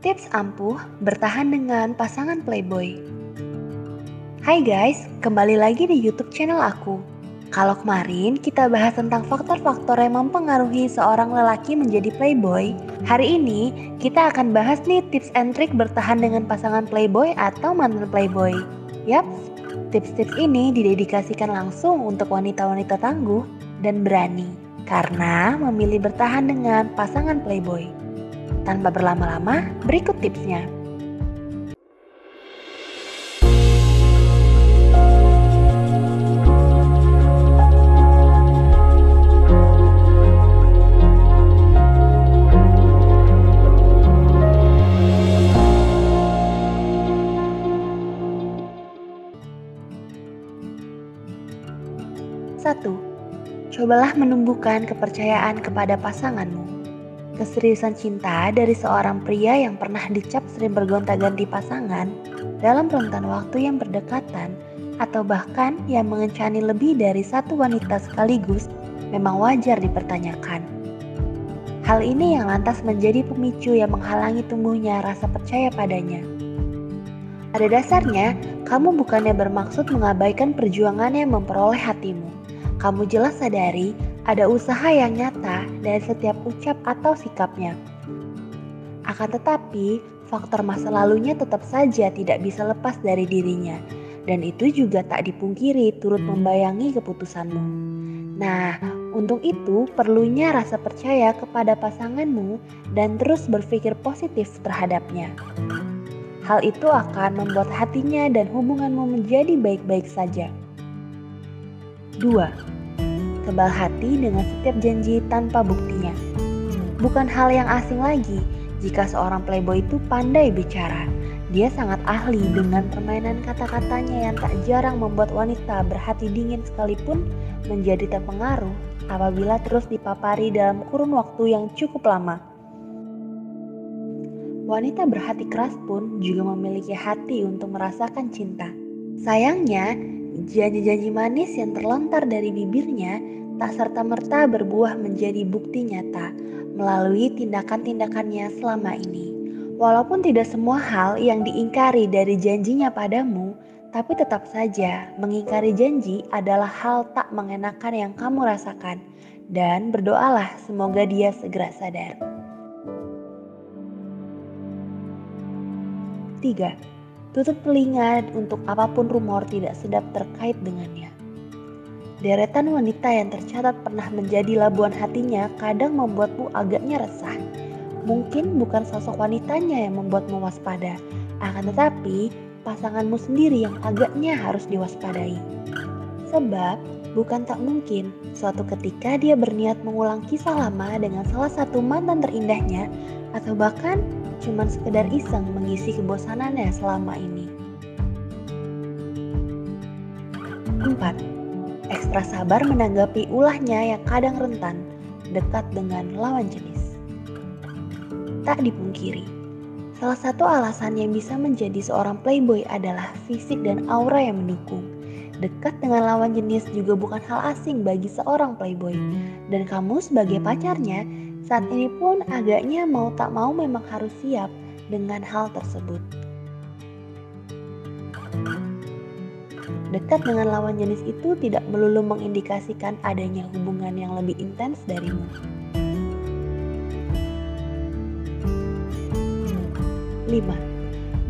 Tips ampuh bertahan dengan pasangan playboy. Hai guys, kembali lagi di YouTube channel aku. Kalau kemarin kita bahas tentang faktor-faktor yang mempengaruhi seorang lelaki menjadi playboy, hari ini kita akan bahas nih tips and trik bertahan dengan pasangan playboy atau mantan playboy. Yap, tips-tips ini didedikasikan langsung untuk wanita-wanita tangguh dan berani karena memilih bertahan dengan pasangan playboy. Tanpa berlama-lama, berikut tipsnya. Satu, cobalah menumbuhkan kepercayaan kepada pasanganmu. Keseriusan cinta dari seorang pria yang pernah dicap sering bergonta-ganti pasangan dalam rentan waktu yang berdekatan atau bahkan yang mengencani lebih dari satu wanita sekaligus memang wajar dipertanyakan. Hal ini yang lantas menjadi pemicu yang menghalangi tumbuhnya rasa percaya padanya. Pada dasarnya, kamu bukannya bermaksud mengabaikan perjuangannya memperoleh hatimu. Kamu jelas sadari ada usaha yang nyata dari setiap ucap atau sikapnya. Akan tetapi, faktor masa lalunya tetap saja tidak bisa lepas dari dirinya, dan itu juga tak dipungkiri turut membayangi keputusanmu. Nah, untuk itu perlunya rasa percaya kepada pasanganmu dan terus berpikir positif terhadapnya. Hal itu akan membuat hatinya dan hubunganmu menjadi baik-baik saja. 2. Tebal hati dengan setiap janji tanpa buktinya. Bukan hal yang asing lagi jika seorang playboy itu pandai bicara. Dia sangat ahli dengan permainan kata-katanya yang tak jarang membuat wanita berhati dingin sekalipun menjadi terpengaruh apabila terus dipapari dalam kurun waktu yang cukup lama. Wanita berhati keras pun juga memiliki hati untuk merasakan cinta. Sayangnya, janji-janji manis yang terlontar dari bibirnya tak serta-merta berbuah menjadi bukti nyata melalui tindakan-tindakannya selama ini. Walaupun tidak semua hal yang diingkari dari janjinya padamu, tapi tetap saja mengingkari janji adalah hal tak mengenakan yang kamu rasakan. Dan berdoalah semoga dia segera sadar. 3. Tutup telinga untuk apapun rumor tidak sedap terkait dengannya. Deretan wanita yang tercatat pernah menjadi labuan hatinya kadang membuatmu agaknya resah. Mungkin bukan sosok wanitanya yang membuatmu waspada, akan tetapi pasanganmu sendiri yang agaknya harus diwaspadai. Sebab bukan tak mungkin suatu ketika dia berniat mengulang kisah lama dengan salah satu mantan terindahnya atau bahkan cuman sekedar iseng mengisi kebosanannya selama ini. 4. Ekstra sabar menanggapi ulahnya yang kadang rentan, dekat dengan lawan jenis. Tak dipungkiri, salah satu alasan yang bisa menjadi seorang playboy adalah fisik dan aura yang mendukung. Dekat dengan lawan jenis juga bukan hal asing bagi seorang playboy. Dan kamu sebagai pacarnya, saat ini pun agaknya mau tak mau memang harus siap dengan hal tersebut. Dekat dengan lawan jenis itu tidak melulu mengindikasikan adanya hubungan yang lebih intens darimu. 5.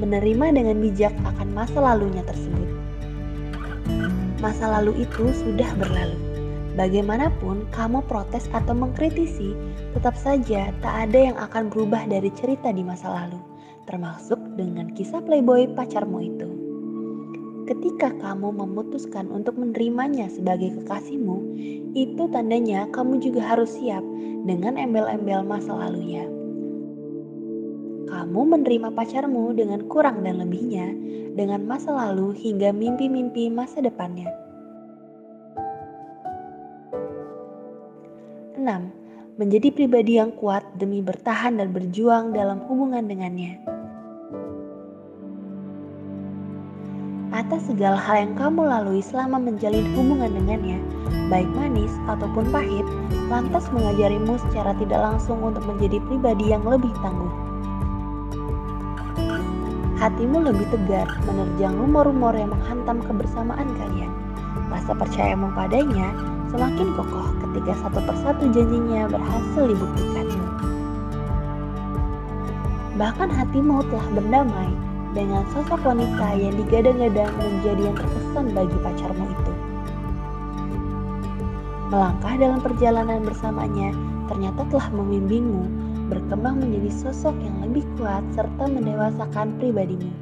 Menerima dengan bijak akan masa lalunya tersebut. Masa lalu itu sudah berlalu. Bagaimanapun kamu protes atau mengkritisi, tetap saja tak ada yang akan berubah dari cerita di masa lalu, termasuk dengan kisah playboy pacarmu itu. Ketika kamu memutuskan untuk menerimanya sebagai kekasihmu, itu tandanya kamu juga harus siap dengan embel-embel masa lalunya. Kamu menerima pacarmu dengan kurang dan lebihnya, dengan masa lalu hingga mimpi-mimpi masa depannya. 6. Menjadi pribadi yang kuat demi bertahan dan berjuang dalam hubungan dengannya. Atas segala hal yang kamu lalui selama menjalin hubungan dengannya, baik manis ataupun pahit, lantas mengajarimu secara tidak langsung untuk menjadi pribadi yang lebih tangguh. hatimu lebih tegar menerjang rumor-rumor yang menghantam kebersamaan kalian. Rasa percayamu padanya semakin kokoh ketika satu persatu janjinya berhasil dibuktikan. Bahkan hatimu telah berdamai dengan sosok wanita yang digadang-gadang menjadi yang terkesan bagi pacarmu itu. Melangkah dalam perjalanan bersamanya ternyata telah membimbingmu berkembang menjadi sosok yang lebih kuat serta mendewasakan pribadimu.